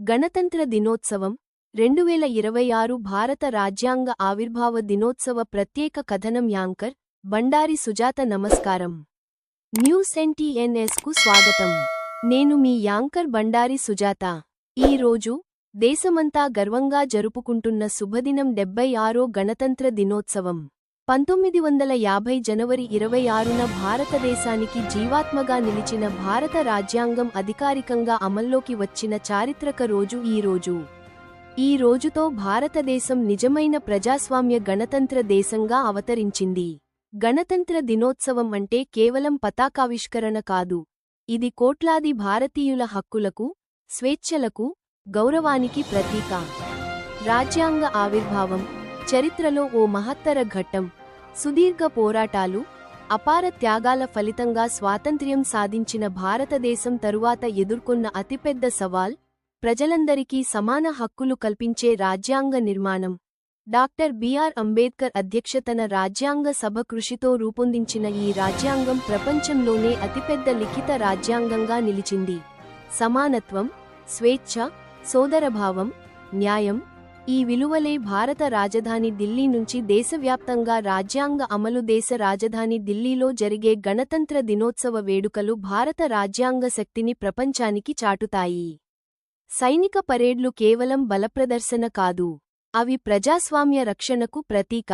గణతంత్ర దినోత్సవం 2026 భారత రాజ్యాంగ ఆవిర్భావ దినోత్సవ ప్రత్యేక కథనం యాంకర్ బండారి సుజాత నమస్కారం. న్యూస్ NTNS కు స్వాగతం. నేను మీ యాంకర్ బండారి సుజాత. ఈ రోజు దేశమంతా గర్వంగా జరుపుకుంటున్న శుభదినం 76వ గణతంత్ర దినోత్సవం. 1950 జనవరి 26న భారతదేశానికి జీవాత్మగా నిలిచిన భారత రాజ్యాంగం అధికారికంగా అమల్లోకి వచ్చిన చారిత్రక రోజు ఈ రోజు. ఈ రోజుతో భారతదేశం నిజమైన ప్రజాస్వామ్య గణతంత్ర దేశంగా అవతరించింది. గణతంత్ర దినోత్సవం అంటే కేవలం పతాకావిష్కరణ కాదు. ఇది కోట్లాది భారతీయుల హక్కులకు, స్వేచ్ఛలకు, గౌరవానికి ప్రతీక. రాజ్యాంగ ఆవిర్భావం చరిత్రలో ఓ మహత్తర ఘట్టం. సుదీర్ఘ పోరాటాలు, అపార త్యాగాల ఫలితంగా స్వాతంత్ర్యం సాధించిన భారతదేశం తరువాత ఎదుర్కొన్న అతిపెద్ద సవాల్ ప్రజలందరికీ సమాన హక్కులు కల్పించే రాజ్యాంగ నిర్మాణం. డాక్టర్ బిఆర్ అంబేద్కర్ అధ్యక్షతన రాజ్యాంగ సభ కృషితో రూపొందించిన ఈ రాజ్యాంగం ప్రపంచంలోనే అతిపెద్ద లిఖిత రాజ్యాంగంగా నిలిచింది. సమానత్వం, స్వేచ్ఛ, సోదరభావం, న్యాయం ఈ విలువలే భారత రాజధాని ఢిల్లీ నుంచి దేశవ్యాప్తంగా రాజ్యాంగ అమలు. దేశ రాజధాని ఢిల్లీలో జరిగే గణతంత్ర దినోత్సవ వేడుకలు భారత రాజ్యాంగ శక్తిని ప్రపంచానికి చాటుతాయి. సైనిక పరేడ్లు కేవలం బలప్రదర్శన కాదు, అవి ప్రజాస్వామ్య రక్షణకు ప్రతీక.